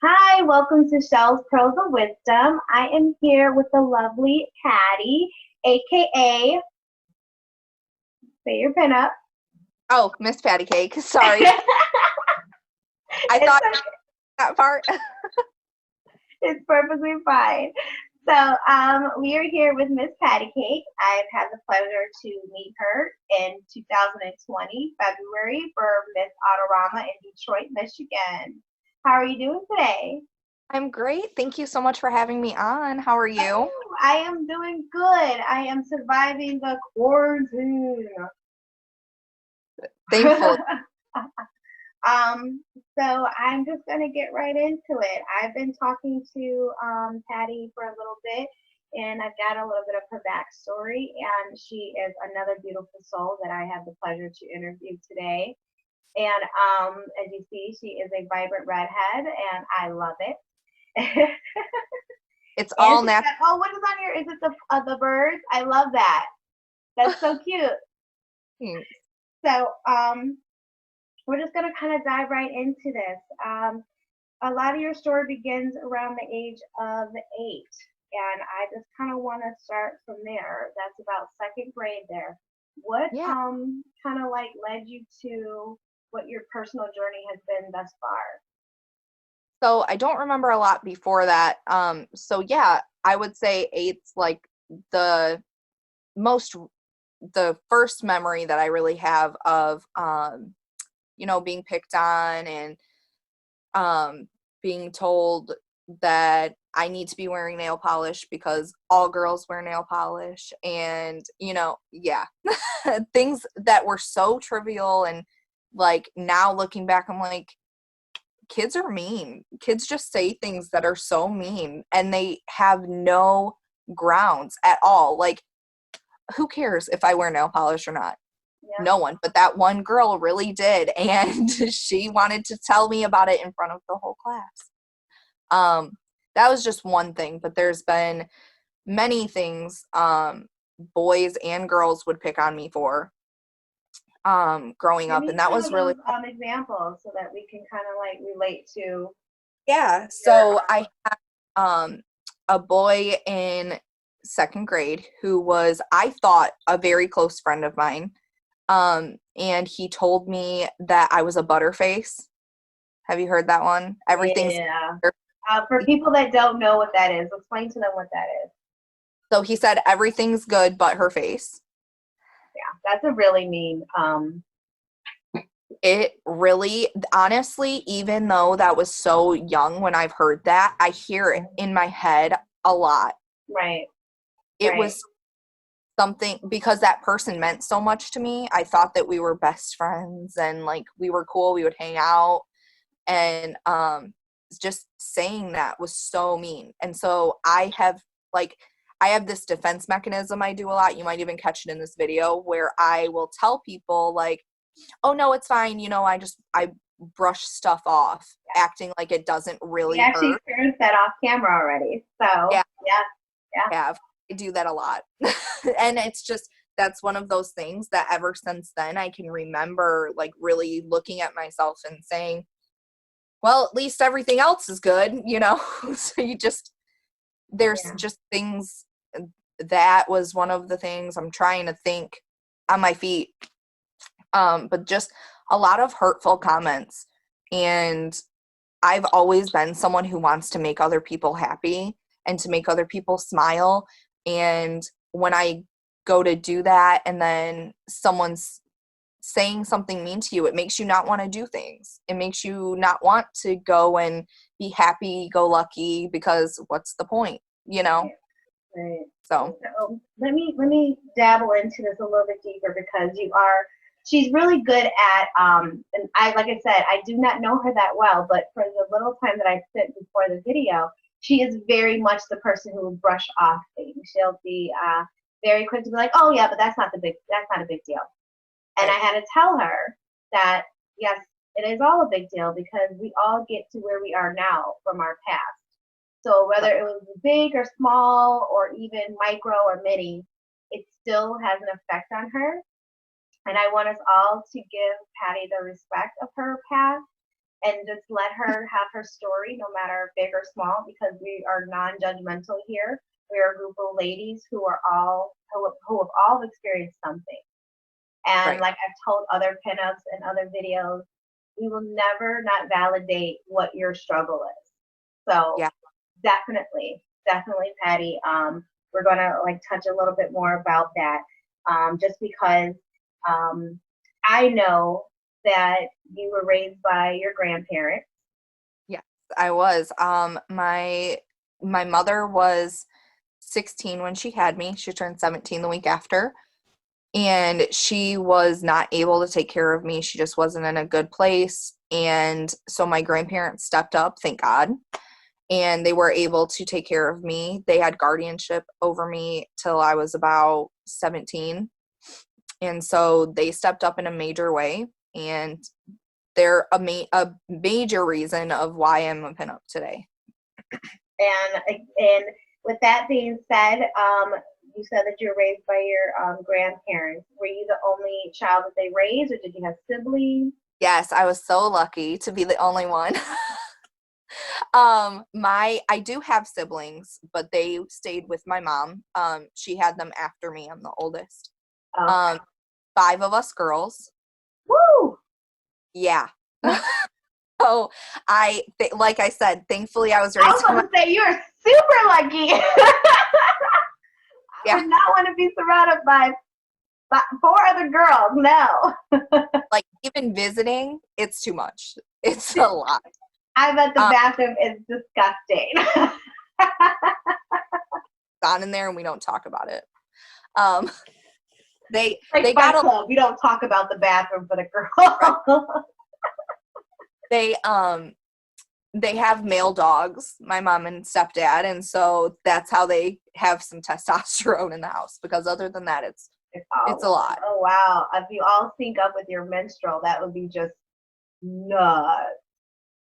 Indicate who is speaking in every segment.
Speaker 1: Hi, welcome to Shell's Pearls of Wisdom. I am here with the lovely Patty, aka Say Your Pinup.
Speaker 2: Oh, Miss Patty Cake. Sorry.
Speaker 1: it's
Speaker 2: I thought that part.
Speaker 1: it's perfectly fine. So, we are here with Miss Patty Cake. I've had the pleasure to meet her in 2020 February for Miss Autorama in Detroit, Michigan. How are you doing today?
Speaker 2: I'm great. Thank you so much for having me on. How are you?
Speaker 1: Oh, I am doing good. I am surviving the quarantine.
Speaker 2: Thankfully.
Speaker 1: um, so I'm just gonna get right into it. I've been talking to Patty for a little bit, and I've got a little bit of her backstory. And she is another beautiful soul that I have the pleasure to interview today. And as you see, she is a vibrant redhead, and I love it.
Speaker 2: It's
Speaker 1: And
Speaker 2: all
Speaker 1: she's
Speaker 2: natural.
Speaker 1: got, oh, what is on your? Is it the birds? I love that. That's so cute. So we're just gonna kind of dive right into this. A lot of your story begins around the age of 8, and I just kind of want to start from there. That's about second grade there. What
Speaker 2: Yeah.
Speaker 1: kind of like led you to what your personal journey has been thus far?
Speaker 2: So I don't remember a lot before that. So yeah, I would say eight's like the most the first memory that I really have of being picked on and being told that I need to be wearing nail polish because all girls wear nail polish. And, yeah, things that were so trivial. And like now looking back, I'm like, kids are mean. Kids just say things that are so mean and they have no grounds at all. Like, who cares if I wear nail polish or not?
Speaker 1: Yeah,
Speaker 2: No one, but that one girl really did, and she wanted to tell me about it in front of the whole class. um that was just one thing, but there's been many things boys and girls would pick on me for growing
Speaker 1: give
Speaker 2: up,
Speaker 1: me
Speaker 2: and that
Speaker 1: some
Speaker 2: was
Speaker 1: of
Speaker 2: really
Speaker 1: those examples so that we can kind of like relate to
Speaker 2: yeah.
Speaker 1: your
Speaker 2: So I had a boy in second grade who was, I thought, a very close friend of mine, and he told me that I was a butterface. Have you heard that one? Everything's
Speaker 1: yeah. For people that don't know what that is, explain to them what that is.
Speaker 2: so he said everything's good but her face.
Speaker 1: Yeah, that's a really mean.
Speaker 2: It really, honestly, even though that was so young when I've heard that, I hear it in my head a lot.
Speaker 1: Right,
Speaker 2: It
Speaker 1: right.
Speaker 2: was something because that person meant so much to me. I thought that we were best friends and like we were cool, we would hang out, and just saying that was so mean. And so I have this defense mechanism I do a lot. You might even catch it in this video where I will tell people like, oh no, it's fine, I brush stuff off, acting like it doesn't
Speaker 1: We
Speaker 2: really
Speaker 1: actually
Speaker 2: hurt.
Speaker 1: experienced that off camera already. So
Speaker 2: Yeah,
Speaker 1: yeah, yeah,
Speaker 2: I have. I do that a lot. And it's just that's one of those things that ever since then I can remember like really looking at myself and saying, well, at least everything else is good. So there's
Speaker 1: yeah.
Speaker 2: just things. That was one of the things. I'm trying to think on my feet. But just a lot of hurtful comments. And I've always been someone who wants to make other people happy and to make other people smile. And when I go to do that and then someone's saying something mean to you, it makes you not want to do things. It makes you not want to go and be happy go lucky because what's the point?
Speaker 1: Right, right.
Speaker 2: So,
Speaker 1: So let me dabble into this a little bit deeper because she's really good at and I like I said, I do not know her that well, but for the little time that I spent before the video, she is very much the person who will brush off things. She'll be very quick to be like, oh yeah, but that's not a big deal. And I
Speaker 2: right.
Speaker 1: had to tell her that yes, it is all a big deal because we all get to where we are now from our past. So whether it was big or small or even micro or mini, it still has an effect on her. And I want us all to give Patty the respect of her past and just let her have her story, no matter big or small, because we are non-judgmental here. We are a group of ladies who are all who have all experienced something. And
Speaker 2: Right.
Speaker 1: like I've told other pinups and other videos, we will never not validate what your struggle is. So
Speaker 2: Yeah.
Speaker 1: definitely, Patty. We're gonna like touch a little bit more about that, just because I know that you were raised by your grandparents.
Speaker 2: Yes, I was. My mother was 16 when she had me. She turned 17 the week after. And she was not able to take care of me. She just wasn't in a good place. And so my grandparents stepped up, thank God, and they were able to take care of me. They had guardianship over me till I was about 17. And so they stepped up in a major way. And they're a major reason of why I'm a pinup today.
Speaker 1: And with that being said, you said that you were raised by your grandparents. Were you the only child that they raised, or did you have siblings?
Speaker 2: Yes, I was so lucky to be the only one. I do have siblings, but they stayed with my mom. She had them after me. I'm the oldest.
Speaker 1: Okay.
Speaker 2: 5 of us girls.
Speaker 1: Woo!
Speaker 2: Yeah. So like I said, thankfully I was
Speaker 1: I was
Speaker 2: raised.
Speaker 1: about to say you are super lucky. I
Speaker 2: Yeah.
Speaker 1: would not want to be surrounded by 4 other girls. No.
Speaker 2: Like even visiting, it's too much. It's a lot.
Speaker 1: I bet the
Speaker 2: Um,
Speaker 1: bathroom is disgusting.
Speaker 2: Gone in there and we don't talk about it. Um, they
Speaker 1: Like
Speaker 2: they
Speaker 1: Fight
Speaker 2: got a
Speaker 1: Club, we don't talk about the bathroom for the girls.
Speaker 2: they they have male dogs, my mom and stepdad, and so that's how they have some testosterone in the house, because other than that it's a lot.
Speaker 1: Oh wow! If you all sync up with your menstrual, that would be just nuts.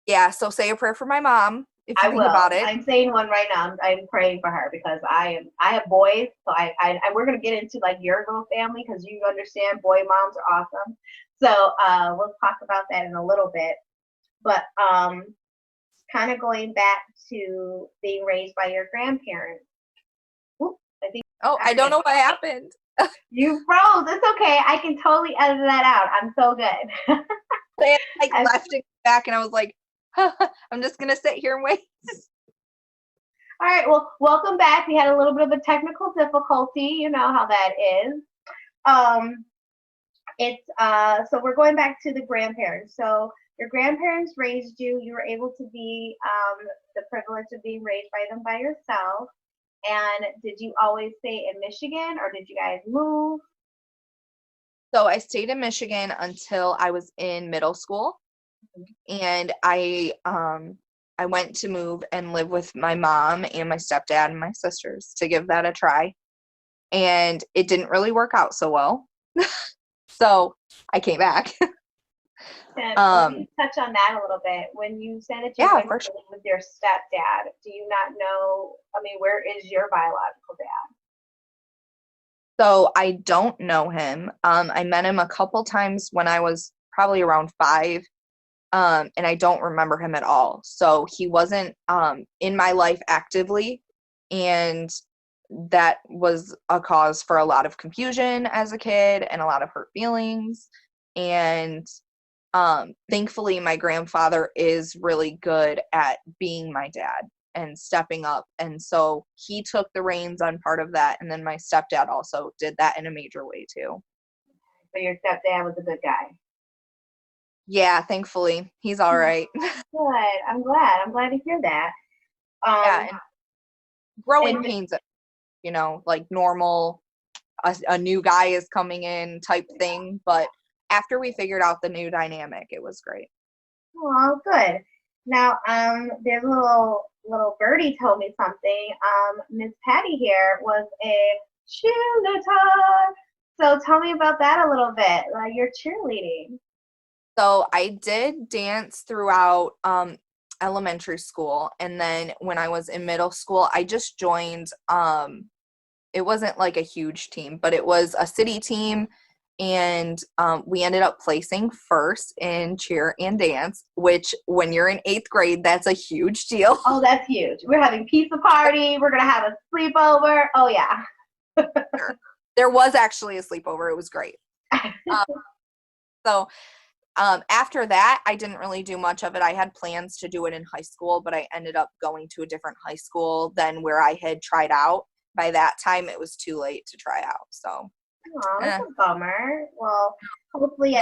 Speaker 2: Yeah, so say a prayer for my mom if you
Speaker 1: I
Speaker 2: think
Speaker 1: will.
Speaker 2: about it.
Speaker 1: I'm saying one right now. I'm praying for her because I have boys, so I we're gonna get into like your little family because you understand boy moms are awesome. So we'll talk about that in a little bit. But kind of going back to being raised by your grandparents. Oop, I think
Speaker 2: Oh, I don't know what happened.
Speaker 1: you froze. It's okay. I can totally edit that out. I'm so good.
Speaker 2: They like left and back, and I was like, I'm just gonna sit here and wait.
Speaker 1: All right. Well, welcome back. We had a little bit of a technical difficulty. You know how that is. Um, it's so we're going back to the grandparents. So your grandparents raised you. You were able to be the privilege of being raised by them by yourself. And did you always stay in Michigan, or did you guys move?
Speaker 2: So I stayed in Michigan until I was in middle school, and I went to move and live with my mom and my stepdad and my sisters to give that a try. And it didn't really work out so well. So I came back.
Speaker 1: Can we touch on that a little bit? When you said that you
Speaker 2: Yeah,
Speaker 1: went
Speaker 2: for
Speaker 1: to
Speaker 2: sure.
Speaker 1: live with your stepdad, do you not know? I mean, where is your biological dad?
Speaker 2: So I don't know him. I met him a couple times when I was probably around 5. And I don't remember him at all. So he wasn't in my life actively, and that was a cause for a lot of confusion as a kid and a lot of hurt feelings. And thankfully, my grandfather is really good at being my dad and stepping up. And so he took the reins on part of that. And then my stepdad also did that in a major way too.
Speaker 1: So your stepdad was a good guy.
Speaker 2: Yeah, thankfully, he's all right.
Speaker 1: Good. I'm glad. I'm glad to hear that.
Speaker 2: Yeah,
Speaker 1: Um,
Speaker 2: and growing
Speaker 1: and
Speaker 2: pains, like normal, a new guy is coming in type thing. But after we figured out the new dynamic, it was great.
Speaker 1: well, good. Now, there's a little birdie told me something. Miss Patty here was a cheerleader. So tell me about that a little bit. Like your cheerleading.
Speaker 2: So I did dance throughout elementary school, and then when I was in middle school, I just joined. It wasn't like a huge team, but it was a city team, And we ended up placing first in cheer and dance, which when you're in 8th grade, that's a huge deal.
Speaker 1: Oh, that's huge. We're having pizza party. We're going to have a sleepover. Oh, yeah.
Speaker 2: There was actually a sleepover. It was great. So after that, I didn't really do much of it. I had plans to do it in high school, but I ended up going to a different high school than where I had tried out. By that time, it was too late to try out. So,
Speaker 1: Oh, that's a bummer. Well, hopefully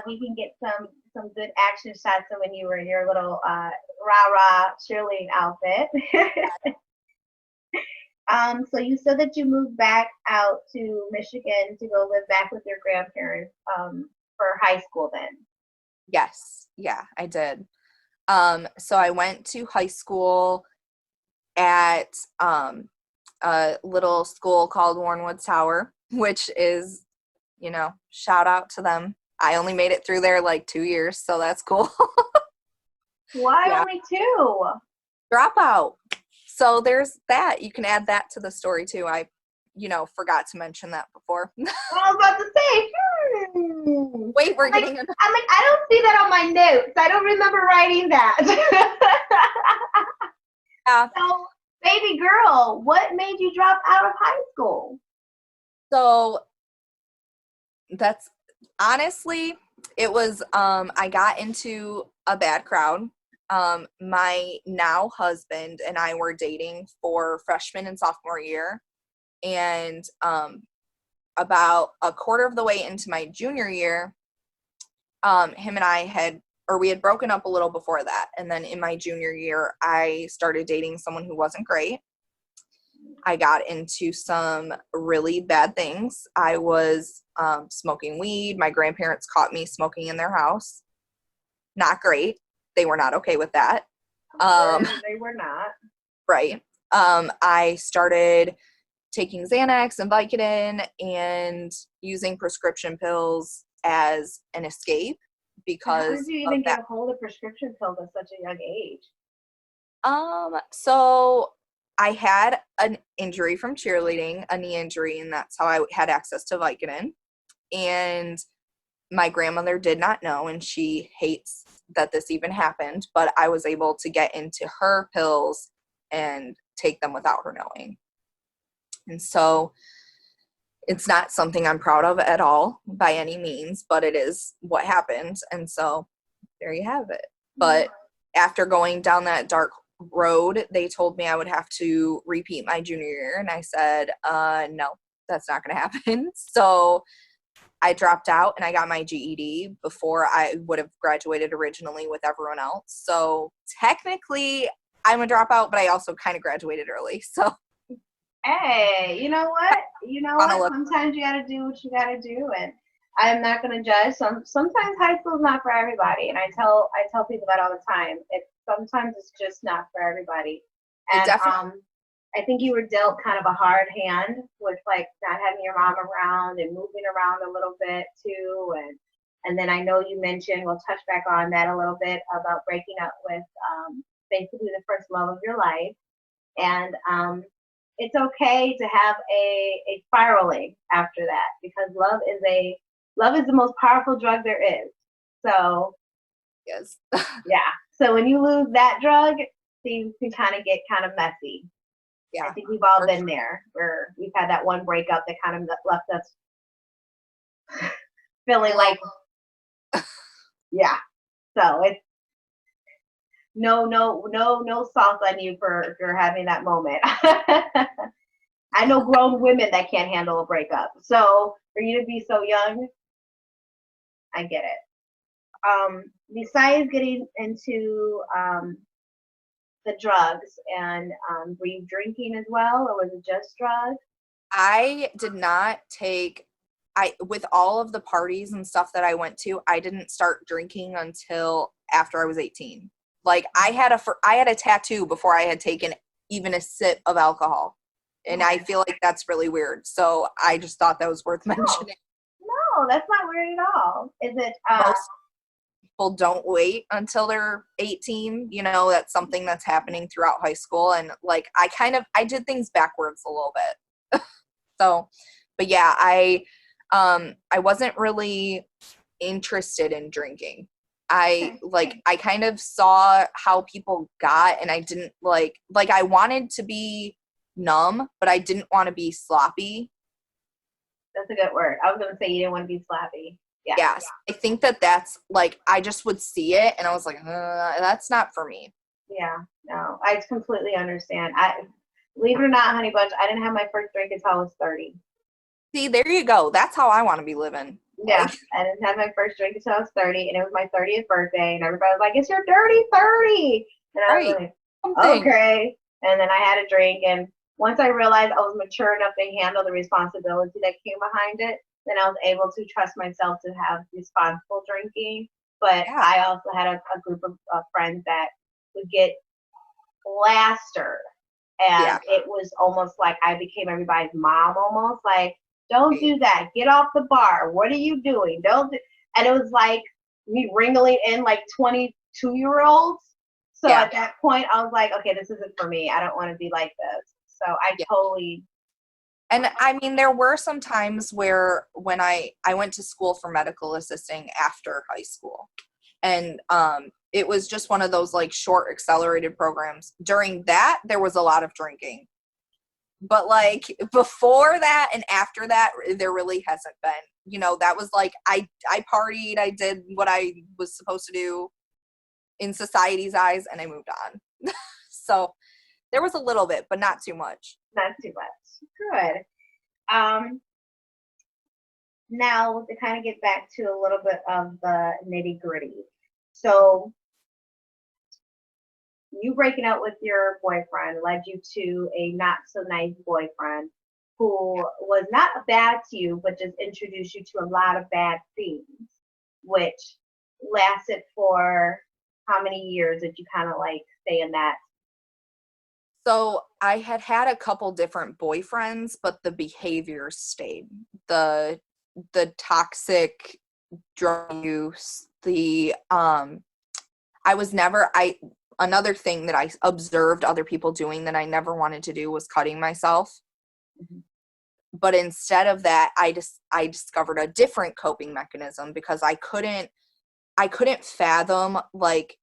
Speaker 1: we can get some good action shots of when you were in your little rah-rah cheerleading outfit. So you said that you moved back out to Michigan to go live back with your grandparents for high school then.
Speaker 2: yes. Yeah, I did. So I went to high school at a little school called Warrenwood Tower, which is, shout out to them. I only made it through there like 2 years, so that's cool.
Speaker 1: Why
Speaker 2: Yeah.
Speaker 1: only 2?
Speaker 2: Dropout. So there's that. You can add that to the story too. I, forgot to mention that before.
Speaker 1: I was about to say,
Speaker 2: Wait, we're
Speaker 1: I'm like,
Speaker 2: getting
Speaker 1: I don't see that on my notes. I don't remember writing that.
Speaker 2: Yeah.
Speaker 1: So, baby girl, what made you drop out of high school?
Speaker 2: So that's honestly, it was I got into a bad crowd. My now husband and I were dating for freshman and sophomore year, and about a quarter of the way into my junior year, him and we had broken up a little before that, and then in my junior year I started dating someone who wasn't great. I got into some really bad things. I was smoking weed. My grandparents caught me smoking in their house. Not great. They were not okay with that.
Speaker 1: They were not.
Speaker 2: Right. I started taking Xanax and Vicodin and using prescription pills as an escape because
Speaker 1: how did you even get a hold of prescription pills at such a young age?
Speaker 2: So I had an injury from cheerleading, a knee injury, and that's how I had access to Vicodin. And my grandmother did not know, and she hates that this even happened, but I was able to get into her pills and take them without her knowing. And so it's not something I'm proud of at all by any means, but it is what happened. And so there you have it. But after going down that dark road, they told me I would have to repeat my junior year. And I said, no, that's not going to happen. So I dropped out and I got my GED before I would have graduated originally with everyone else. So technically I'm a dropout, but I also kind of graduated early. So
Speaker 1: hey, you know what? Sometimes you gotta do what you gotta do, and I'm not gonna judge. Sometimes high school is not for everybody, and I tell people that all the time. Sometimes it's just not for everybody. And I think you were dealt kind of a hard hand with like not having your mom around and moving around a little bit too, and then I know you mentioned, we'll touch back on that a little bit about breaking up with basically the first love of your life, and it's okay to have a spiraling after that, because love is the most powerful drug there is. So
Speaker 2: yes.
Speaker 1: Yeah. So when you lose that drug, things can kind of get kind of messy.
Speaker 2: Yeah.
Speaker 1: I think we've all been there, where we've had that one breakup that kind of left us feeling like, yeah. So it's no salt on you for having that moment. I know grown women that can't handle a breakup. So for you to be so young, I get it. Besides getting into the drugs, and were you drinking as well, or was it just drugs?
Speaker 2: I did not take, with all of the parties and stuff that I went to, I didn't start drinking until after I was 18. Like I had a tattoo before I had taken even a sip of alcohol. And I feel like that's really weird. So I just thought that was worth mentioning.
Speaker 1: No, that's not weird at all. Is it?
Speaker 2: Most people don't wait until they're 18. That's something that's happening throughout high school. And like, I did things backwards a little bit. So, but yeah, I I wasn't really interested in drinking. I kind of saw how people got, and I didn't like I wanted to be numb, but I didn't want to be sloppy.
Speaker 1: That's a good word. I was going to say you didn't want to be sloppy. Yeah.
Speaker 2: Yes. I think that's like, I just would see it and I was like, that's not for me.
Speaker 1: Yeah. No, I completely understand. Believe it or not, honey bunch, I didn't have my first drink until I was 30.
Speaker 2: See, there you go. That's how I want to be living.
Speaker 1: Yeah, I didn't have my first drink until I was 30, and it was my 30th birthday, and everybody was like, "It's your dirty 30," and I was like, "Okay." And then I had a drink, and once I realized I was mature enough to handle the responsibility that came behind it, then I was able to trust myself to have responsible drinking. But I also had a group of friends that would get plastered, and it was almost like I became everybody's mom, almost like, don't do that. Get off the bar. What are you doing? Don't do. And it was like me wrangling in like 22-year-olds. So at that point, I was like, okay, this isn't for me. I don't want to be like this. So I totally.
Speaker 2: And I mean, there were some times where when I went to school for medical assisting after high school, and it was just one of those like short accelerated programs. During that, there was a lot of drinking. But like before that and after that, there really hasn't been. You know, that was like I partied, I did what I was supposed to do in society's eyes, and I moved on. So there was a little bit, but not too much.
Speaker 1: Not too much. Good. Now to kind of get back to a little bit of the nitty gritty. So you breaking up with your boyfriend led you to a not so nice boyfriend who was not bad to you, but just introduced you to a lot of bad things, which lasted for how many years did you kind of like stay in that?
Speaker 2: So I had a couple different boyfriends, but the behaviors stayed. The toxic drug use, another thing that I observed other people doing that I never wanted to do was cutting myself. Mm-hmm. But instead of that, I discovered a different coping mechanism because I couldn't fathom like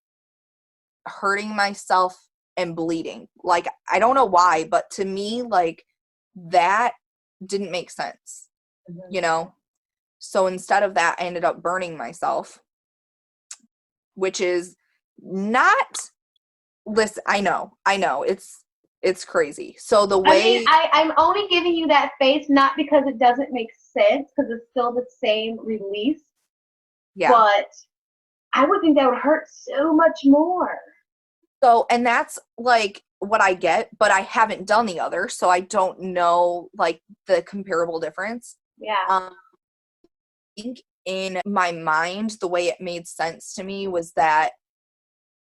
Speaker 2: hurting myself and bleeding. Like, I don't know why, but to me, like, that didn't make sense, you know? So instead of that, I ended up burning myself, which is not, listen, I know, it's crazy. So the way
Speaker 1: I'm only giving you that face, not because it doesn't make sense, because it's still the same release. Yeah. But I would think that would hurt so much more.
Speaker 2: So, and that's like what I get, but I haven't done the other, so I don't know like the comparable difference.
Speaker 1: Yeah.
Speaker 2: I think in my mind, the way it made sense to me was that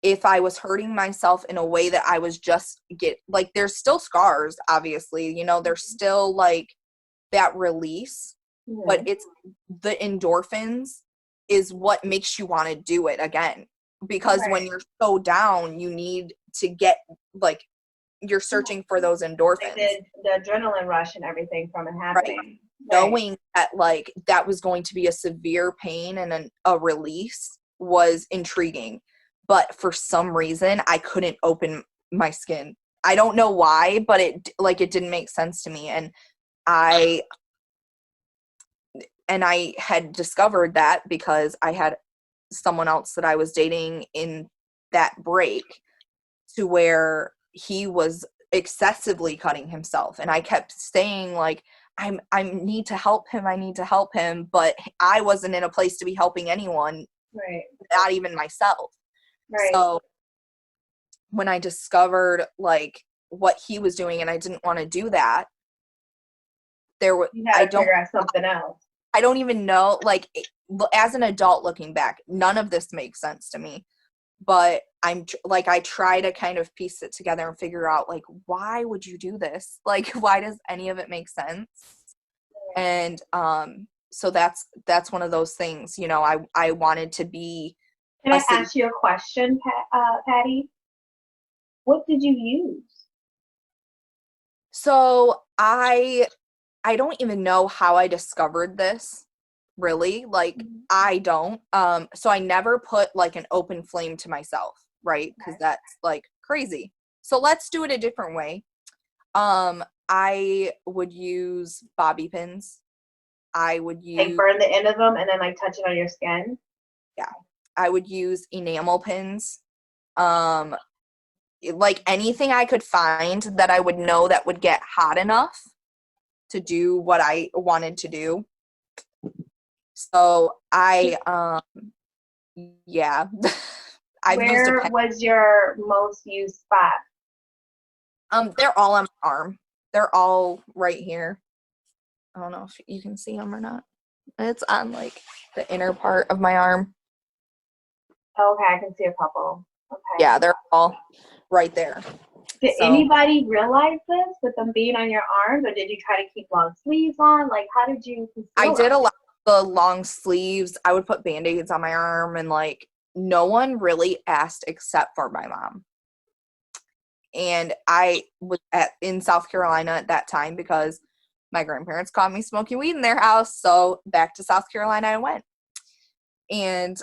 Speaker 2: if I was hurting myself in a way that I was just like, there's still scars, obviously, you know, there's still like that release, but it's the endorphins is what makes you want to do it again. Because when you're so down, you need to get, like, you're searching for those endorphins.
Speaker 1: Like the adrenaline rush and everything from it happening. Right.
Speaker 2: Knowing that, like, that was going to be a severe pain and a release was intriguing. But for some reason, I couldn't open my skin. I don't know why, but it didn't make sense to me. And I had discovered that because I had someone else that I was dating in that break, to where he was excessively cutting himself, and I kept saying like, I need to help him, but I wasn't in a place to be helping anyone,
Speaker 1: right?
Speaker 2: Not even myself.
Speaker 1: Right.
Speaker 2: So when I discovered like what he was doing, and I didn't want to do that,
Speaker 1: you had to figure out something else.
Speaker 2: I don't even know, like, as an adult looking back, none of this makes sense to me. But I try to kind of piece it together and figure out, like, why would you do this? Like, why does any of it make sense? And so that's one of those things, you know, I wanted to be.
Speaker 1: Can I ask you a question, Patty? What did you use?
Speaker 2: So I I don't even know how I discovered this, really. Like, I don't. So I never put like an open flame to myself, right? Because that's like crazy. So let's do it a different way. I would use bobby pins. I would
Speaker 1: Like
Speaker 2: use,
Speaker 1: burn the end of them and then like touch it on your skin.
Speaker 2: yeah, I would use enamel pins. Um, like anything I could find that I would know that would get hot enough to do what I wanted to do. So yeah, I've used a
Speaker 1: Where
Speaker 2: pen.
Speaker 1: was your most used spot?
Speaker 2: They're all on my arm. They're all right here. I don't know if you can see them or not. It's on like the inner part of my arm.
Speaker 1: Okay, I can see a couple. Okay.
Speaker 2: Yeah, they're all right there.
Speaker 1: Did
Speaker 2: So
Speaker 1: anybody realize this with them being on your arms, or did you try to keep long sleeves on? Like, how did you
Speaker 2: I
Speaker 1: conceal
Speaker 2: did a
Speaker 1: them?
Speaker 2: lot of the long sleeves. I would put band-aids on my arm, and like no one really asked except for my mom. And I was in South Carolina at that time because my grandparents caught me smoking weed in their house. So back to South Carolina I went. And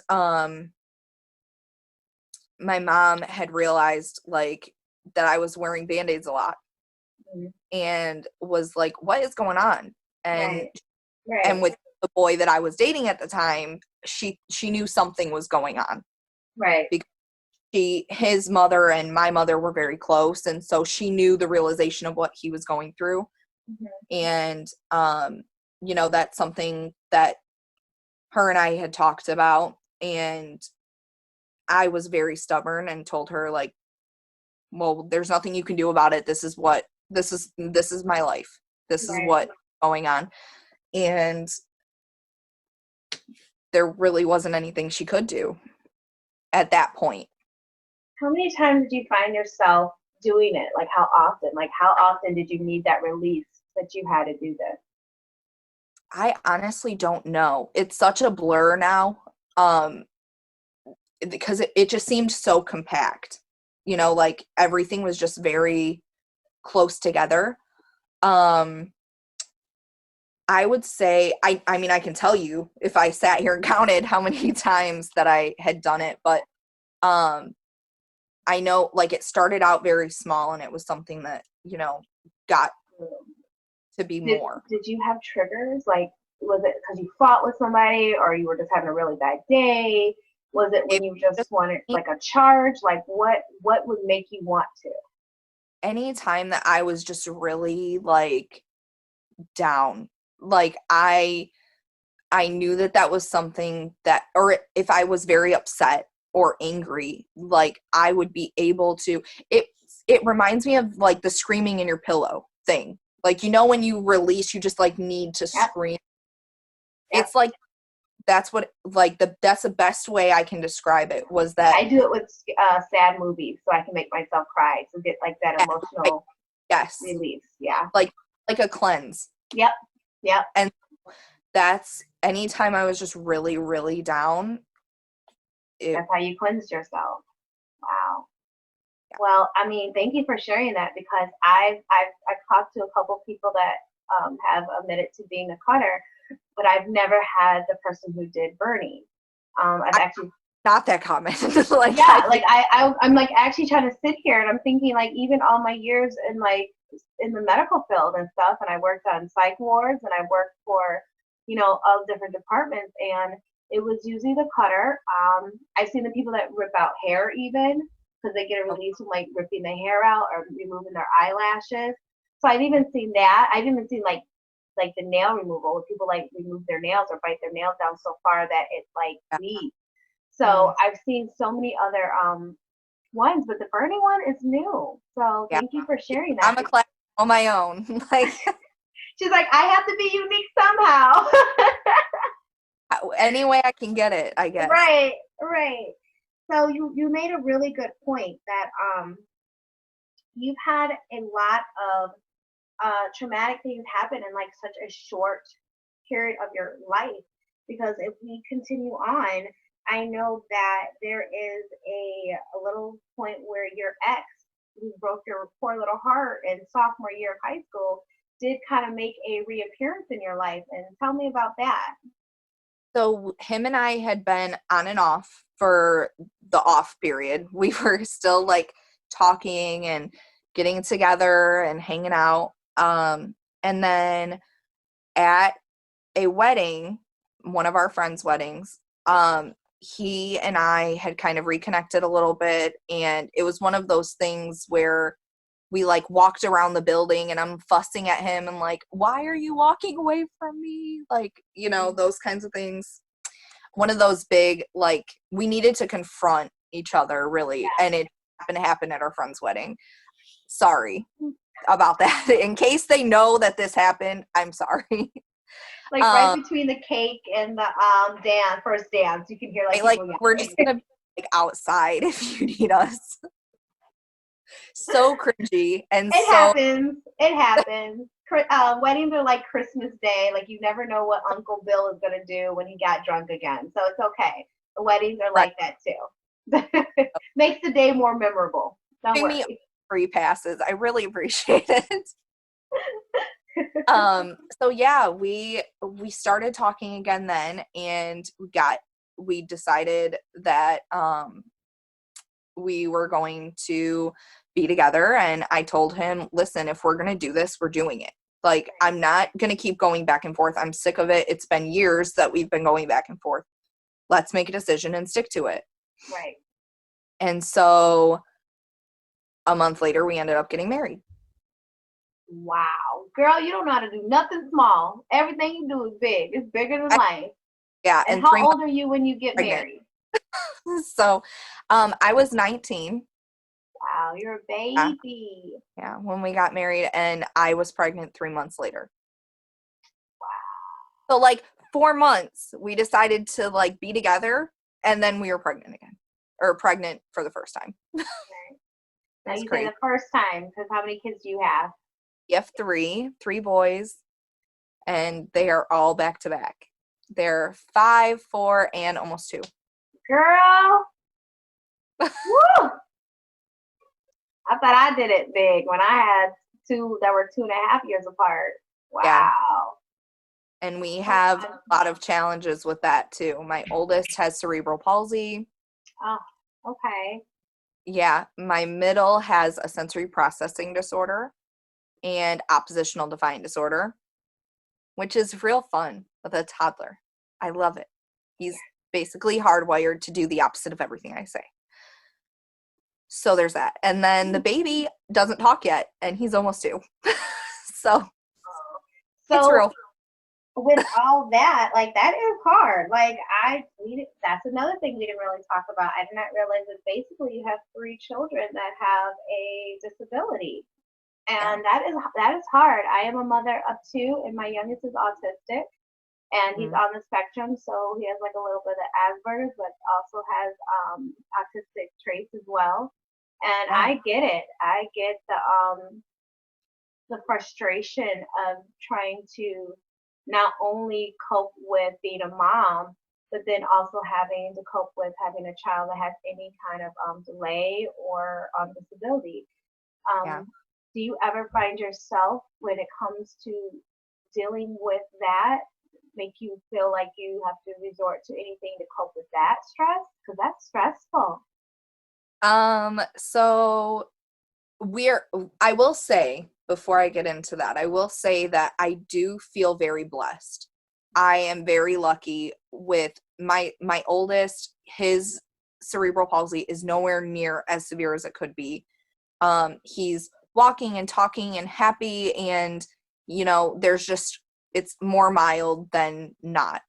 Speaker 2: my mom had realized like that I was wearing band-aids a lot
Speaker 1: Mm-hmm.
Speaker 2: and was like, what is going on? And
Speaker 1: Right. Right.
Speaker 2: with the boy that I was dating at the time, she knew something was going on
Speaker 1: Right.
Speaker 2: because his mother and my mother were very close, and so she knew the realization of what he was going through.
Speaker 1: Mm-hmm.
Speaker 2: And that's something that her and I had talked about, and I was very stubborn and told her like, well, there's nothing you can do about it. This is my life. This is
Speaker 1: Right.
Speaker 2: what's going on. And there really wasn't anything she could do at that point.
Speaker 1: How many times did you find yourself doing it? Like, how often? Like, how often did you need that release that you had to do this?
Speaker 2: I honestly don't know. It's such a blur now. Because it just seemed so compact. Like everything was just very close together. Um I would say I mean I can tell you if I sat here and counted how many times that I had done it, but um I know like it started out very small and it was something that, got to be
Speaker 1: Did
Speaker 2: more.
Speaker 1: Did you have triggers? Like, was it because you fought with somebody, or you were just having a really bad day? Was it when
Speaker 2: It
Speaker 1: you just
Speaker 2: just
Speaker 1: wanted like a charge? Like, what would make you want to?
Speaker 2: any time that I was just really like down, like I knew that was something that, or if I was very upset or angry, like I would be able to, it reminds me of like the screaming in your pillow thing. Like, when you release, you just like need to
Speaker 1: Yep.
Speaker 2: scream.
Speaker 1: Yep.
Speaker 2: It's like, that's what, like that's the best way I can describe it was that,
Speaker 1: I do it with sad movies, so I can make myself cry to get like that emotional
Speaker 2: yes,
Speaker 1: release. Yeah.
Speaker 2: like a cleanse.
Speaker 1: Yep. Yep.
Speaker 2: And that's anytime I was just really, really down.
Speaker 1: That's how you cleanse yourself. Wow. Well, I mean, thank you for sharing that, because I've talked to a couple people that have admitted to being a cutter, but I've never had the person who did burning. I've actually,
Speaker 2: Not that common. Like,
Speaker 1: yeah,
Speaker 2: I
Speaker 1: like
Speaker 2: think,
Speaker 1: I'm like actually trying to sit here and I'm thinking like even all my years in like in the medical field and stuff, and I worked on psych wards and I worked for all different departments, and it was usually the cutter. I've seen the people that rip out hair even because they get a release from like ripping the hair out or removing their eyelashes. So I've even seen that. I've even seen like the nail removal where people like remove their nails or bite their nails down so far that it like bleeds. So I've seen so many other ones, but the burning one is new. So
Speaker 2: yeah,
Speaker 1: thank you for sharing
Speaker 2: I'm
Speaker 1: that.
Speaker 2: a class on my own. Like,
Speaker 1: She's like, I have to be unique somehow.
Speaker 2: any way I can get it, I guess.
Speaker 1: Right, right. So you made a really good point that you've had a lot of traumatic things happen in like such a short period of your life. Because if we continue on, I know that there is a little point where your ex, who broke your poor little heart in sophomore year of high school, did kind of make a reappearance in your life, and tell me about that.
Speaker 2: So him and I had been on and off for the off period. We were still like talking and getting together and hanging out. And then at a wedding, one of our friends' weddings, he and I had kind of reconnected a little bit, and it was one of those things where we like walked around the building and I'm fussing at him and like, why are you walking away from me? Like, those kinds of things. One of those big, like, we needed to confront each other really.
Speaker 1: Yeah.
Speaker 2: And it happened to happen at our friend's wedding. Sorry about that. In case they know that this happened, I'm sorry.
Speaker 1: Like right between the cake and the first dance, you can hear like
Speaker 2: like
Speaker 1: people
Speaker 2: we're just gonna be like outside if you need us. So cringy and
Speaker 1: it
Speaker 2: so
Speaker 1: happens. It happens. Weddings are like Christmas Day. Like you never know what Uncle Bill is gonna do when he got drunk again. So it's okay. The weddings are
Speaker 2: right.
Speaker 1: like that too. Makes the day more memorable. Don't
Speaker 2: Giving
Speaker 1: worry.
Speaker 2: me free passes. I really appreciate it. So yeah, we started talking again then, and we decided that we were going to be together, and I told him, listen, if we're going to do this, we're doing it. Like, I'm not going to keep going back and forth. I'm sick of it. It's been years that we've been going back and forth. Let's make a decision and stick to it.
Speaker 1: Right.
Speaker 2: And so a month later, we ended up getting married.
Speaker 1: Wow. Girl, you don't know how to do nothing small. Everything you do is big. It's bigger than life.
Speaker 2: Yeah.
Speaker 1: And how old are you when you get
Speaker 2: pregnant.
Speaker 1: married?
Speaker 2: So I was 19.
Speaker 1: Wow, you're a baby.
Speaker 2: Yeah, when we got married, and I was pregnant 3 months later.
Speaker 1: Wow.
Speaker 2: So like 4 months, we decided to like be together, and then we were pregnant again, or pregnant for the first time.
Speaker 1: Okay. Now you say the first time, because how many kids do you have?
Speaker 2: You have three boys, and they are all back to back. They're 5, 4, and almost 2.
Speaker 1: Girl. Woo! I thought I did it big when I had 2 that were 2.5 years apart. Wow.
Speaker 2: Yeah. And we have a lot of challenges with that too. My oldest has cerebral palsy.
Speaker 1: Oh, okay.
Speaker 2: Yeah. My middle has a sensory processing disorder and oppositional defiant disorder, which is real fun with a toddler. I love it. He's basically hardwired to do the opposite of everything I say. So there's that. And then the baby doesn't talk yet, and he's almost 2. So it's real.
Speaker 1: With all that, like that is hard. Like that's another thing we didn't really talk about. I did not realize that basically you have 3 children that have a disability. And that is hard. I am a mother of 2, and my youngest is autistic, and he's on the spectrum, so he has like a little bit of Asperger's, but also has autistic traits as well. And I get it. I get the frustration of trying to not only cope with being a mom, but then also having to cope with having a child that has any kind of delay or disability. Do you ever find yourself, when it comes to dealing with that, make you feel like you have to resort to anything to cope with that stress? Because that's stressful.
Speaker 2: So I will say, before I get into that, I will say that I do feel very blessed. I am very lucky with my oldest. His cerebral palsy is nowhere near as severe as it could be. He's walking and talking and happy, and there's just, it's more mild than not.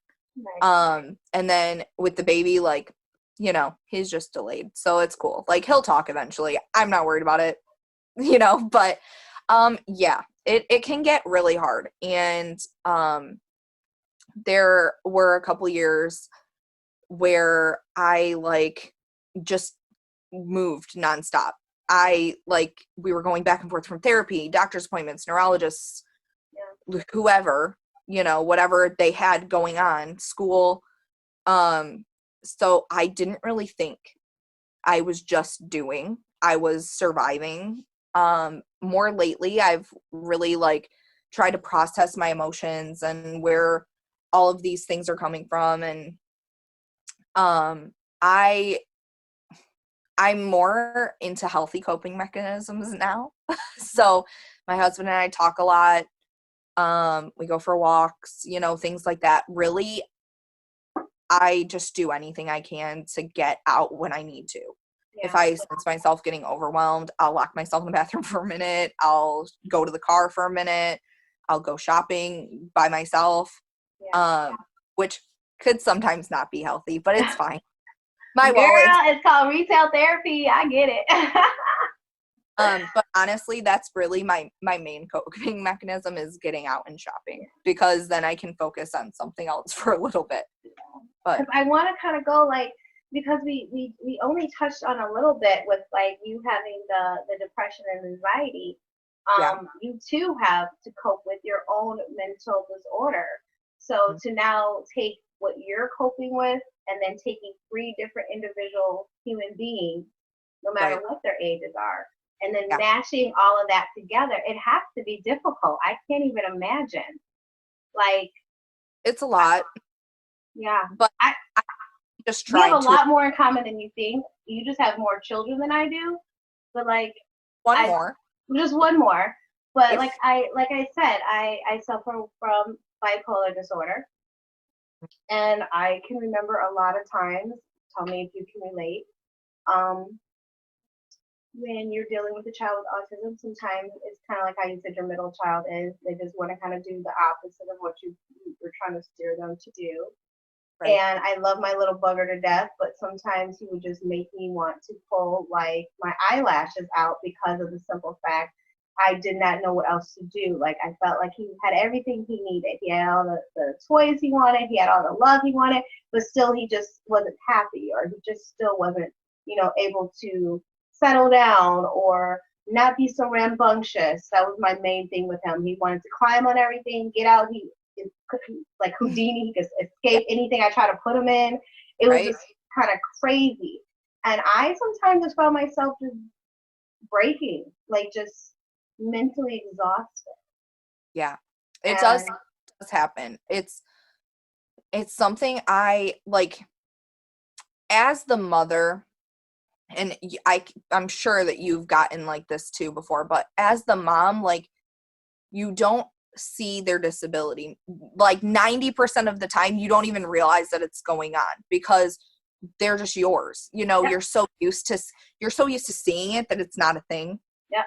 Speaker 1: Right.
Speaker 2: And then with the baby, like, he's just delayed, so it's cool. Like, he'll talk eventually. I'm not worried about it, but yeah, it can get really hard. And there were a couple years where I like just moved nonstop. We were going back and forth from therapy, doctor's appointments, neurologists, whoever, whatever they had going on, school. So I didn't really think. I was just doing. I was surviving. More lately, I've really like try to process my emotions and where all of these things are coming from. And I'm more into healthy coping mechanisms now. So my husband and I talk a lot. We go for walks, you know, things like that. Really, I just do anything I can to get out when I need to.
Speaker 1: Yeah.
Speaker 2: If I sense myself getting overwhelmed, I'll lock myself in the bathroom for a minute. I'll go to the car for a minute. I'll go shopping by myself,
Speaker 1: Yeah.
Speaker 2: which could sometimes not be healthy, but it's fine. My
Speaker 1: Girl,
Speaker 2: wallet.
Speaker 1: it's called retail therapy. I get it.
Speaker 2: But honestly, that's really my main coping mechanism is getting out and shopping, because then I can focus on something else for a little bit. But
Speaker 1: because I want to kind of go like, because we only touched on a little bit with like you having the depression and anxiety.
Speaker 2: yeah,
Speaker 1: You too have to cope with your own mental disorder. So to now take what you're coping with and then taking three different individual human beings, no matter
Speaker 2: right.
Speaker 1: what their ages are, and then
Speaker 2: Yeah,
Speaker 1: mashing all of that together, it has to be difficult. I can't even imagine. Like,
Speaker 2: it's a lot,
Speaker 1: yeah,
Speaker 2: but
Speaker 1: I
Speaker 2: I just
Speaker 1: we have a
Speaker 2: tried to
Speaker 1: lot more in common than you think. You just have more children than I do, but like
Speaker 2: one
Speaker 1: I
Speaker 2: more.
Speaker 1: just one more. But
Speaker 2: If
Speaker 1: like I said, I suffer from bipolar disorder, and I can remember a lot of times. Tell me if you can relate. Um, when you're dealing with a child with autism, sometimes it's kind of like how you said your middle child is. They just want to kind of do the opposite of what you're trying to steer them to do.
Speaker 2: right,
Speaker 1: And I love my little bugger to death, but sometimes he would just make me want to pull like my eyelashes out because of the simple fact I did not know what else to do. Like I felt like he had everything he needed. He had all the toys he wanted, he had all the love he wanted, but still he just wasn't happy, or he just still wasn't, able to settle down or not be so rambunctious. That was my main thing with him. He wanted to climb on everything, get out. He like Houdini. He could
Speaker 2: yeah,
Speaker 1: escape anything I try to put him in. It was
Speaker 2: right,
Speaker 1: just kind of crazy. And I sometimes just found myself just breaking, like just mentally exhausted.
Speaker 2: yeah. It
Speaker 1: And
Speaker 2: does happen. It's something I like as the mother, and I'm sure that you've gotten like this too before, but as the mom, like you don't see their disability. Like 90% of the time, you don't even realize that it's going on because they're just yours. You know,
Speaker 1: yep,
Speaker 2: you're so used to seeing it that it's not a thing.
Speaker 1: yep,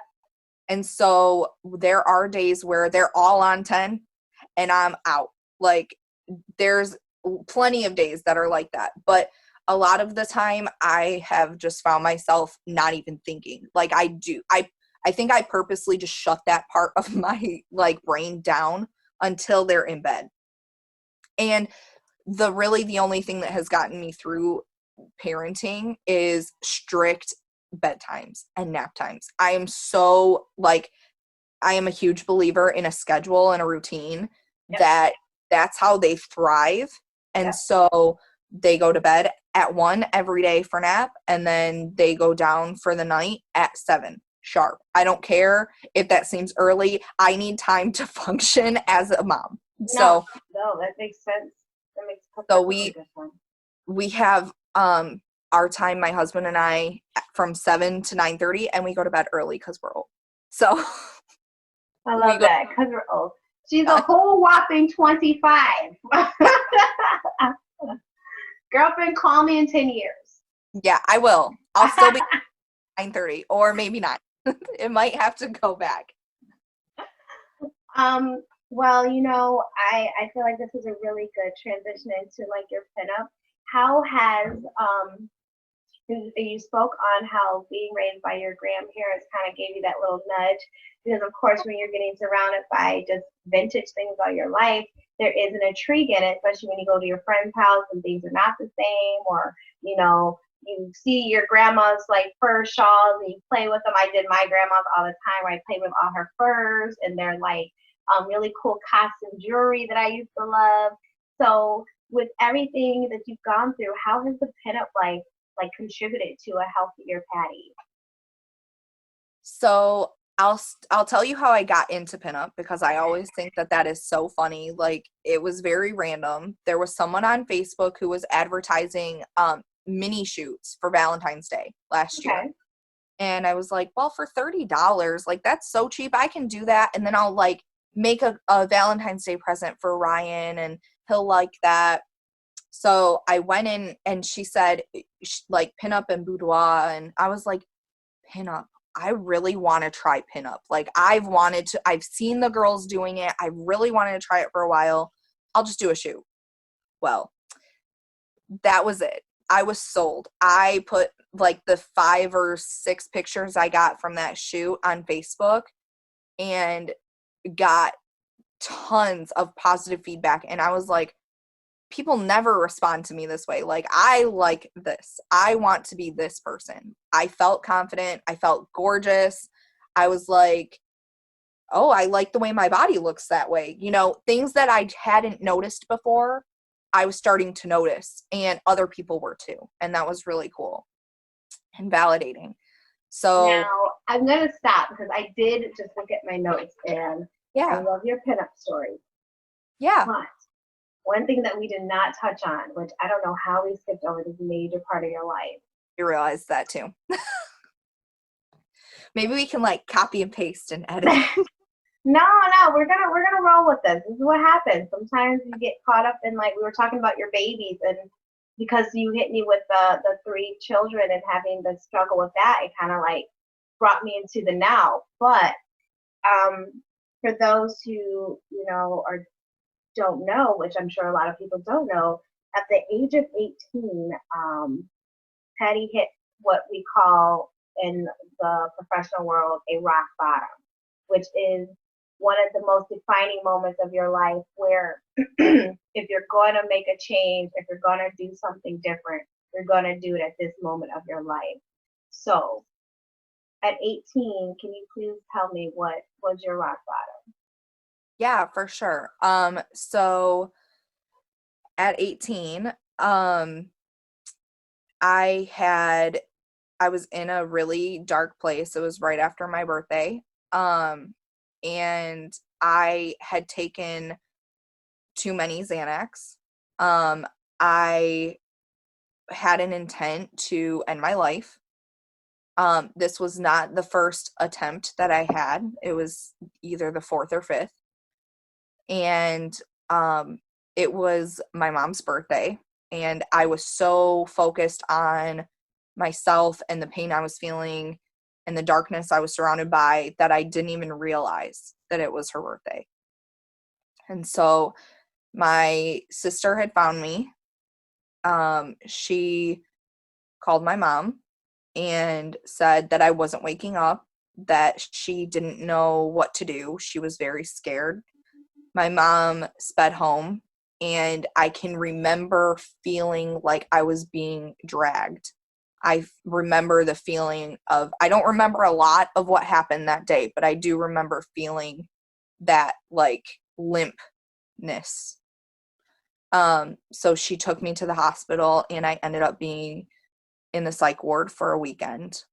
Speaker 2: And so there are days where they're all on 10 and I'm out. Like there's plenty of days that are like that. But a lot of the time I have just found myself not even thinking. Like I think I purposely just shut that part of my like brain down until they're in bed. And the only thing that has gotten me through parenting is strict bedtimes and nap times. I am a huge believer in a schedule and a routine
Speaker 1: yep,
Speaker 2: that's how they thrive. And
Speaker 1: yep.
Speaker 2: so they go to bed at 1 every day for nap, and then they go down for the night at 7 sharp. I don't care if that seems early. I need time to function as a mom.
Speaker 1: No,
Speaker 2: So
Speaker 1: no, that makes sense. That makes
Speaker 2: so
Speaker 1: perfectly good sense.
Speaker 2: we have our time, my husband and I, from 7 to 9:30, and we go to bed early because we're old. So
Speaker 1: I
Speaker 2: we
Speaker 1: love
Speaker 2: go
Speaker 1: that because we're old. She's a whole whopping 25.
Speaker 2: yeah,
Speaker 1: Girlfriend, call me in 10 years.
Speaker 2: yeah, I will. I'll still be 9:30 or maybe not. It might have to go back.
Speaker 1: Well, I feel like this is a really good transition into like your pinup. How has you spoke on how being raised by your grandparents kind of gave you that little nudge, because of course when you're getting surrounded by just vintage things all your life, there is an intrigue in it, especially when you go to your friend's house and things are not the same, or you see your grandma's like fur shawls and you play with them. I did my grandma's all the time where I played with all her furs and they're like really cool costume jewelry that I used to love. So with everything that you've gone through, how has the pinup like contributed to a healthier Patty?
Speaker 2: So I'll tell you how I got into pinup, because I always think that is so funny. Like, it was very random. There was someone on Facebook who was advertising mini shoots for Valentine's Day last year.
Speaker 1: Okay.
Speaker 2: And I was like, well, for $30, like, that's so cheap. I can do that. And then I'll like make a Valentine's Day present for Ryan, and he'll like that. So I went in, and she said, like, pinup and boudoir. And I was like, pinup. I really want to try pinup. Like, I've seen the girls doing it. I really wanted to try it for a while. I'll just do a shoot. Well, that was it. I was sold. I put like the 5 or 6 pictures I got from that shoot on Facebook and got tons of positive feedback. And I was like, people never respond to me this way. Like, I like this. I want to be this person. I felt confident. I felt gorgeous. I was like, oh, I like the way my body looks that way. You know, things that I hadn't noticed before, I was starting to notice, and other people were too. And that was really cool and validating. So,
Speaker 1: Now, I'm going to stop because I did just look at my notes, and I
Speaker 2: yeah.
Speaker 1: love your pinup story.
Speaker 2: Yeah.
Speaker 1: But one thing that we did not touch on, which I don't know how we skipped over, this major part of your life.
Speaker 2: You realize that too. Maybe we can like copy and paste and edit.
Speaker 1: No, we're gonna roll with this. This is what happens. Sometimes you get caught up in, like, we were talking about your babies, and because you hit me with the 3 children and having the struggle with that, it kind of like brought me into the now. But for those who or don't know, which I'm sure a lot of people don't know, at the age of 18, Patty hit what we call in the professional world a rock bottom, which is one of the most defining moments of your life where if you're going to make a change, if you're going to do something different, you're going to do it at this moment of your life. So at 18, can you please tell me what was your rock bottom?
Speaker 2: Yeah, for sure. So at 18, I was in a really dark place. It was right after my birthday. And I had taken too many Xanax. I had an intent to end my life. This was not the first attempt that I had. It was either the 4th or 5th. And it was my mom's birthday. And I was so focused on myself and the pain I was feeling and the darkness I was surrounded by that I didn't even realize that it was her birthday. And so my sister had found me. She called my mom and said that I wasn't waking up, that she didn't know what to do. She was very scared. My mom sped home, and I can remember feeling like I was being dragged. I remember the feeling of, I don't remember a lot of what happened that day, but I do remember feeling that like limpness. So she took me to the hospital, and I ended up being in the psych ward for a weekend.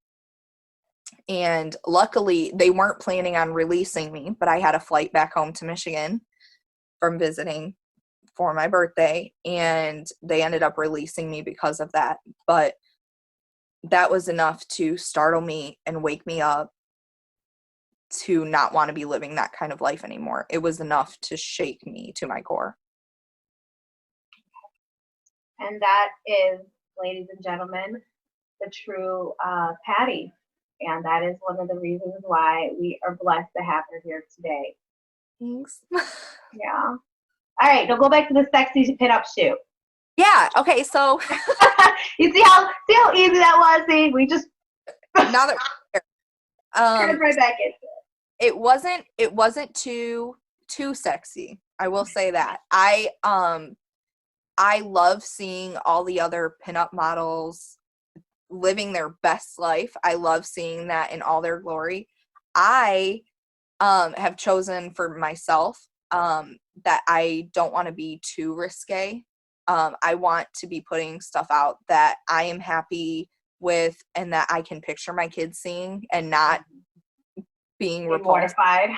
Speaker 2: And luckily, they weren't planning on releasing me, but I had a flight back home to Michigan from visiting for my birthday, and they ended up releasing me because of that. But that was enough to startle me and wake me up to not want to be living that kind of life anymore. It was enough to shake me to my core.
Speaker 1: And that is, ladies and gentlemen, the true Patty. And that is one of the reasons why we are blessed to have her here today.
Speaker 2: Thanks.
Speaker 1: Yeah. All right, now go back to the sexy pinup shoot.
Speaker 2: Yeah. Okay. So
Speaker 1: you see how easy that was? See, we just
Speaker 2: now that we're here,
Speaker 1: right back into it.
Speaker 2: It wasn't too sexy. I will say that. I love seeing all the other pinup models living their best life. I love seeing that in all their glory. I have chosen for myself that I don't want to be too risque. I want to be putting stuff out that I am happy with and that I can picture my kids seeing, and not being
Speaker 1: Be
Speaker 2: repulsed.
Speaker 1: mortified.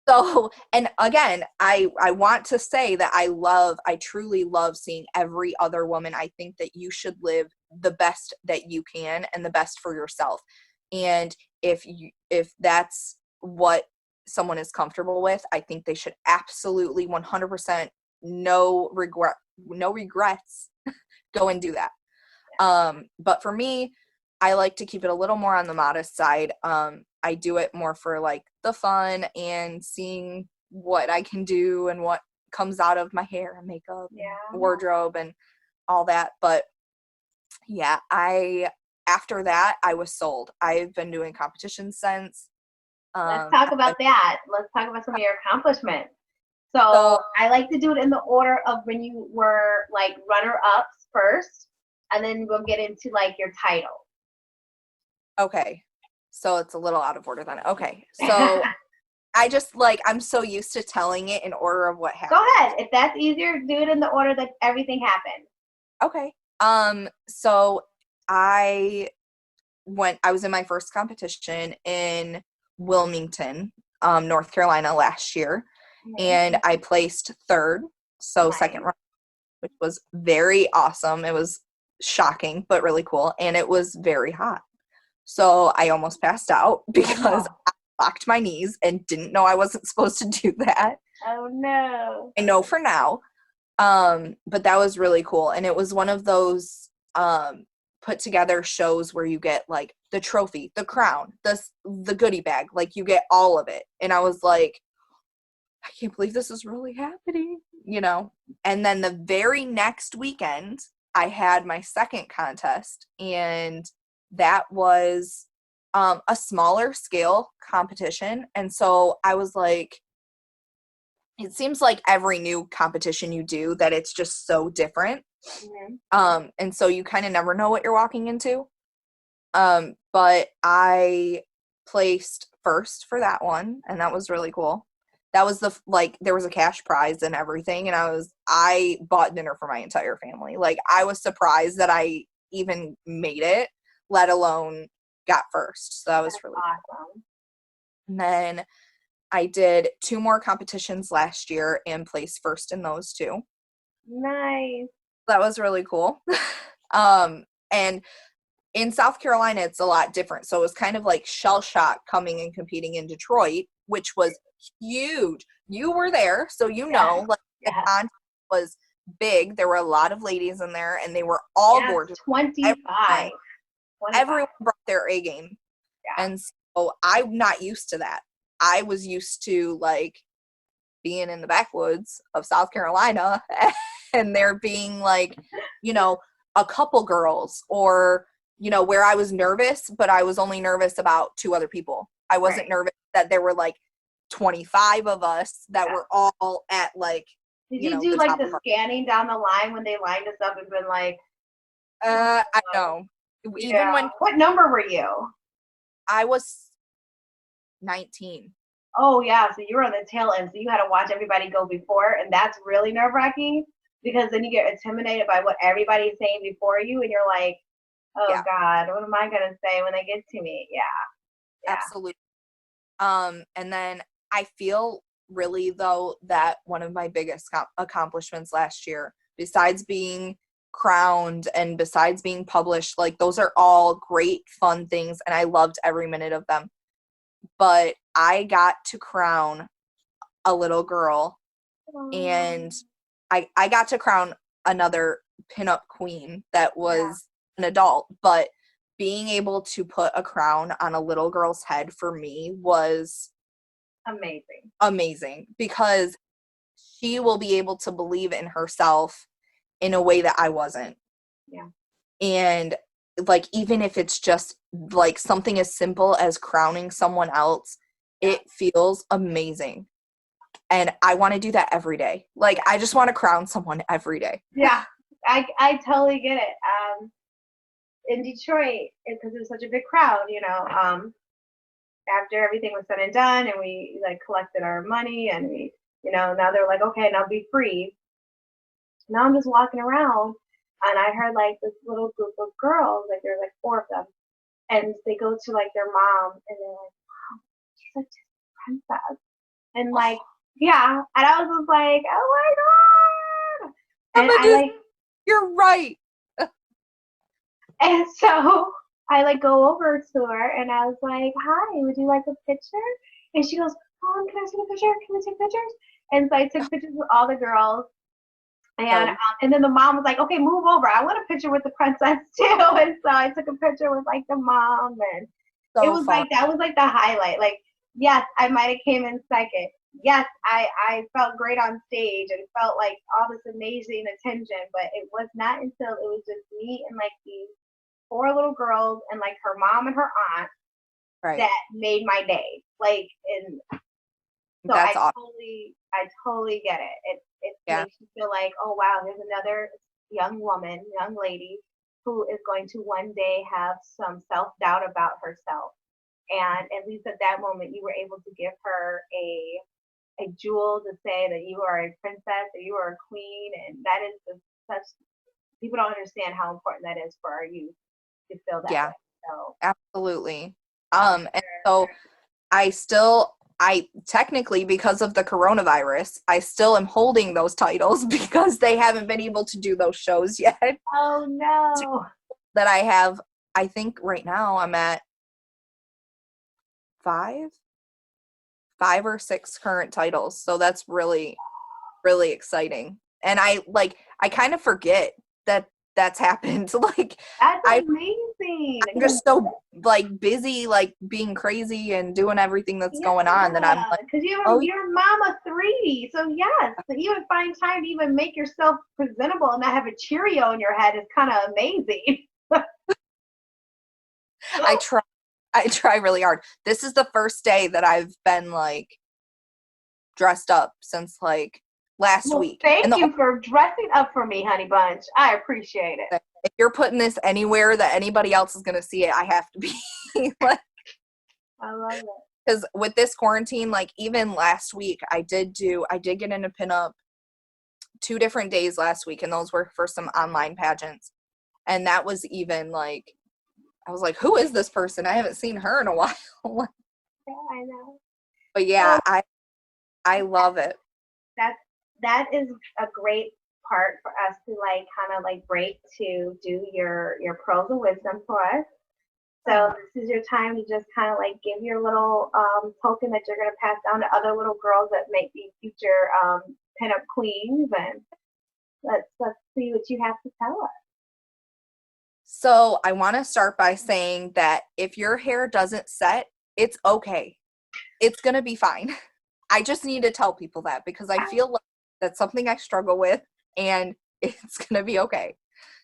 Speaker 2: So, and again, I want to say that I truly love seeing every other woman. I think that you should live the best that you can and the best for yourself. And if that's what someone is comfortable with, I think they should absolutely 100% no regrets go and do that. But for me, I like to keep it a little more on the modest side. I do it more for like the fun and seeing what I can do and what comes out of my hair and makeup and wardrobe and all that. But yeah, after that I was sold. I've been doing competitions since.
Speaker 1: Let's talk about that. Let's talk about some of your accomplishments. So I like to do it in the order of when you were like runner-ups first, and then we'll get into like your title.
Speaker 2: Okay. So it's a little out of order then. Okay. So I just like, I'm so used to telling it in order of what happened.
Speaker 1: Go ahead. If that's easier, do it in the order that everything happened.
Speaker 2: Okay. So I was in my first competition in Wilmington, North Carolina last year, and I placed third. So second round, which was very awesome. It was shocking, but really cool. And it was very hot. So I almost passed out because I locked my knees and didn't know I wasn't supposed to do that.
Speaker 1: Oh no.
Speaker 2: I know for now. But that was really cool. And it was one of those put together shows where you get like the trophy, the crown, the goodie bag, like you get all of it. And I was like, I can't believe this is really happening, you know? And then the very next weekend, I had my second contest, and that was a smaller scale competition. And so I was like, it seems like every new competition you do that it's just so different. And so you kind of never know what you're walking into. But I placed first for that one, and that was really cool. That was there was a cash prize and everything, and I bought dinner for my entire family. Like, I was surprised that I even made it, let alone got first. So that was really
Speaker 1: awesome.
Speaker 2: Cool. And then I did 2 more competitions last year and placed first in those 2.
Speaker 1: Nice.
Speaker 2: That was really cool. And in South Carolina, it's a lot different. So it was kind of like shell shock coming and competing in Detroit, which was huge. You were there, so you know, like the contest was big. There were a lot of ladies in there, and they were all gorgeous.
Speaker 1: 25.
Speaker 2: Everyone brought their A game.
Speaker 1: Yeah.
Speaker 2: And so I'm not used to that. I was used to like being in the backwoods of South Carolina and there being like, you know, a couple girls, or, you know, where I was nervous, but I was only nervous about 2 other people. I wasn't nervous that there were like 25 of us that were all at like,
Speaker 1: did you do like the scanning down the line when they lined us up and been like,
Speaker 2: I know. Even when
Speaker 1: what number were you?
Speaker 2: I was 19.
Speaker 1: Oh yeah, so you were on the tail end, so you had to watch everybody go before, and that's really nerve-wracking because then you get intimidated by what everybody's saying before you, and you're like, oh God, what am I gonna say when they get to me? Yeah.
Speaker 2: Absolutely. And then I feel really though that one of my biggest accomplishments last year, besides being crowned and besides being published, like those are all great fun things and I loved every minute of them. But I got to crown a little girl, and I got to crown another pinup queen that was an adult, but being able to put a crown on a little girl's head for me was amazing because she will be able to believe in herself in a way that I wasn't.
Speaker 1: Yeah.
Speaker 2: And like, even if it's just like something as simple as crowning someone else, it feels amazing. And I want to do that every day. Like, I just want to crown someone every day.
Speaker 1: Yeah, I totally get it. In Detroit, because it was such a big crowd, you know, after everything was said and done and we like collected our money and we, you know, now they're like, okay, now be free. Now I'm just walking around and I heard like this little group of girls, like there's like 4 of them, and they go to like their mom and they're like, a princess. And like, yeah. And I was just like, oh my God. And I like,
Speaker 2: you're right.
Speaker 1: and so I like go over to her and I was like, hi, would you like a picture? And she goes, can I take a picture? Can we take pictures? And so I took pictures with all the girls. And then the mom was like, okay, move over. I want a picture with the princess too. And so I took a picture with like the mom, and it was
Speaker 2: fun.
Speaker 1: like, that was like the highlight. Like, yes, I might have came in second. Yes, I felt great on stage and felt like all this amazing attention, but it was not until it was just me and like these 4 little girls and like her mom and her aunt that made my day. Like, and so
Speaker 2: That's awesome.
Speaker 1: I totally get it. It makes you feel like, oh wow, there's another young lady who is going to one day have some self-doubt about herself. And at least at that moment you were able to give her a jewel to say that you are a princess or you are a queen, and that is such, people don't understand how important that is for our youth to feel that way. So
Speaker 2: absolutely. And so I technically, because of the coronavirus, I still am holding those titles because they haven't been able to do those shows yet.
Speaker 1: Oh no.
Speaker 2: That I have, I think right now I'm at 5 or 6 current titles. So that's really, really exciting. And I kind of forget that that's happened. Like,
Speaker 1: that's amazing.
Speaker 2: I'm just so like busy, like being crazy and doing everything that's going on that I'm like,
Speaker 1: because you're mama 3, so yes, to even find time to even make yourself presentable and not have a Cheerio in your head is kind of amazing.
Speaker 2: I try really hard. This is the first day that I've been like dressed up since like last week.
Speaker 1: Thank you for dressing up for me, honey bunch. I appreciate it.
Speaker 2: If you're putting this anywhere that anybody else is going to see it, I have to be like,
Speaker 1: I love it.
Speaker 2: Because with this quarantine, like even last week, I did get into pinup 2 different days last week, and those were for some online pageants. And that was even like, I was like, who is this person? I haven't seen her in a while.
Speaker 1: Yeah, I know.
Speaker 2: But yeah, I love it.
Speaker 1: That is a great part for us to like kind of like break to do your pearls of wisdom for us. So this is your time to just kind of like give your little token that you're going to pass down to other little girls that may be future pinup queens, and let's see what you have to tell us.
Speaker 2: So I want to start by saying that if your hair doesn't set, it's okay. It's going to be fine. I just need to tell people that because I feel like that's something I struggle with, and it's going to be okay.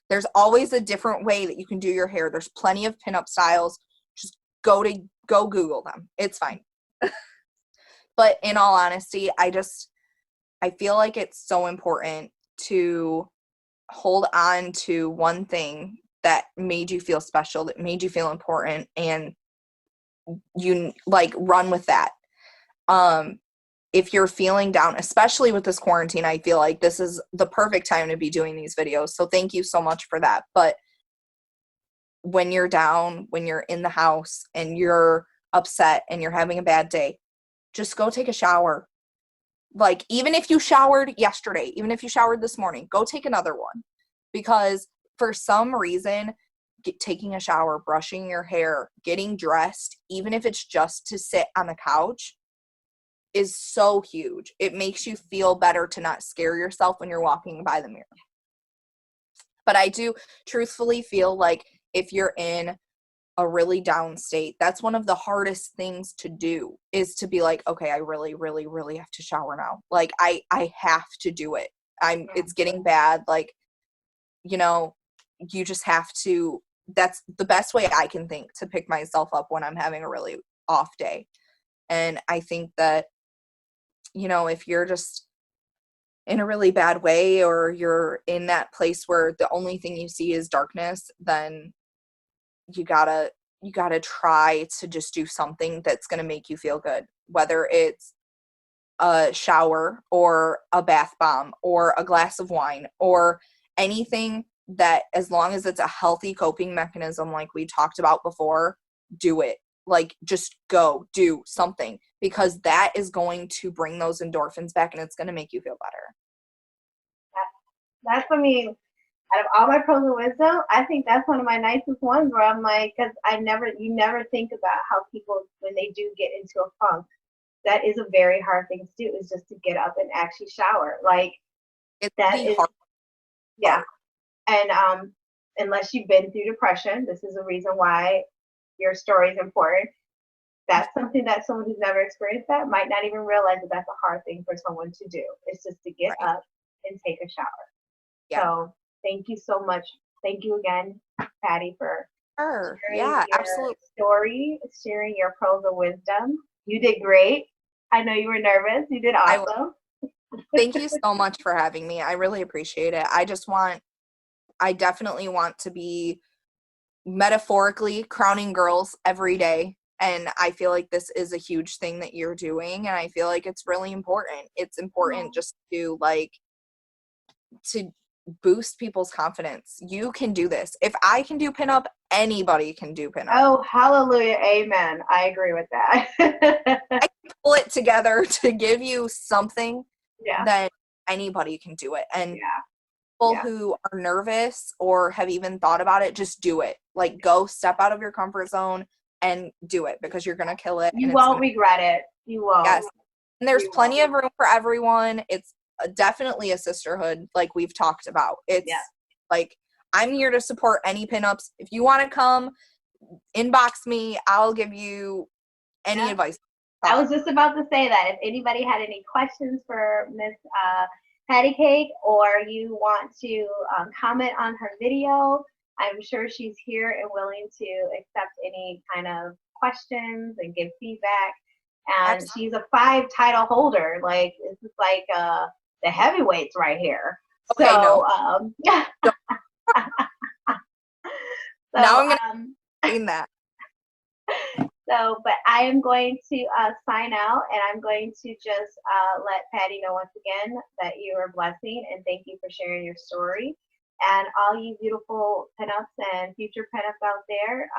Speaker 2: There's always a different way that you can do your hair. There's plenty of pinup styles. Just go Google them. It's fine. But in all honesty, I feel like it's so important to hold on to one thing that made you feel special, that made you feel important, and you like run with that. If you're feeling down, especially with this quarantine, I feel like this is the perfect time to be doing these videos. So thank you so much for that. But when you're down, when you're in the house and you're upset and you're having a bad day, just go take a shower. Like, even if you showered yesterday, even if you showered this morning, go take another one. Because for some reason, taking a shower, brushing your hair, getting dressed, even if it's just to sit on the couch, is so huge. It makes you feel better to not scare yourself when you're walking by the mirror. But I do truthfully feel like if you're in a really down state, that's one of the hardest things to do, is to be like, okay, I really, really, really have to shower now. Like, I have to do it. It's getting bad. Like, you just have to, that's the best way I can think to pick myself up when I'm having a really off day. And I think that, if you're just in a really bad way, or you're in that place where the only thing you see is darkness, then you gotta try to just do something that's gonna make you feel good, whether it's a shower or a bath bomb or a glass of wine or anything, that as long as it's a healthy coping mechanism like we talked about before, do it. like just go do something, because that is going to bring those endorphins back and it's going to make you feel better.
Speaker 1: That's, I mean, out of all my pearls of wisdom, I think that's one of my nicest ones where I'm like, because you never think about how people, when they do get into a funk, that is a very hard thing to do, is just to get up and actually shower. Like,
Speaker 2: It's
Speaker 1: that
Speaker 2: the
Speaker 1: is,
Speaker 2: hard
Speaker 1: yeah.
Speaker 2: part.
Speaker 1: And unless you've been through depression, this is a reason why your story is important. That's something that someone who's never experienced that might not even realize that that's a hard thing for someone to do. It's just to get
Speaker 2: Right.
Speaker 1: up and take a shower.
Speaker 2: Yeah.
Speaker 1: So thank you so much. Thank you again, Patty, for sharing
Speaker 2: Yeah,
Speaker 1: your
Speaker 2: absolutely.
Speaker 1: story, sharing your pearls of wisdom. You did great. I know you were nervous. You did awesome.
Speaker 2: Thank you so much for having me. I really appreciate it. I definitely want to be metaphorically crowning girls every day. And I feel like this is a huge thing that you're doing. And I feel like it's really important. It's important just to boost people's confidence. You can do this. If I can do pinup, anybody can do pinup.
Speaker 1: Oh, hallelujah. Amen. I agree with that.
Speaker 2: I can pull it together to give you something
Speaker 1: Yeah.
Speaker 2: that anybody can do it. And
Speaker 1: Yeah.
Speaker 2: people who are nervous or have even thought about it, just do it. Like, go step out of your comfort zone and do it, because you're going to kill it.
Speaker 1: You won't regret it. You won't.
Speaker 2: Yes. And there's plenty of room for everyone. It's definitely a sisterhood, like we've talked about. It's like, I'm here to support any pinups. If you want to come, inbox me. I'll give you any advice.
Speaker 1: I was just about to say that. If anybody had any questions for Miss Patty Cake, or you want to comment on her video, I'm sure she's here and willing to accept any kind of questions and give feedback. And she's a 5 title holder. Like, this is like the heavyweights right here.
Speaker 2: Okay,
Speaker 1: so,
Speaker 2: now I'm gonna clean that.
Speaker 1: So, but I am going to sign out, and I'm going to just let Patty know once again that you are a blessing, and thank you for sharing your story. And all you beautiful pinups and future pinups out there,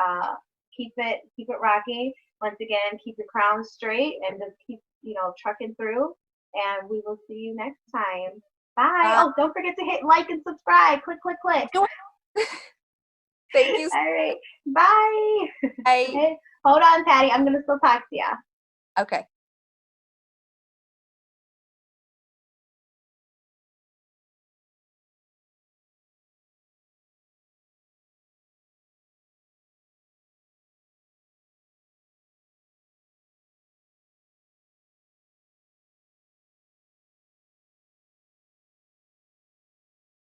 Speaker 1: keep it rocking. Once again, keep your crown straight and just keep trucking through. And we will see you next time. Bye. Oh, don't forget to hit like and subscribe. Click, click, click.
Speaker 2: Thank you.
Speaker 1: All right. Bye.
Speaker 2: Bye.
Speaker 1: Hold on, Patty. I'm going to still talk to you.
Speaker 2: Okay.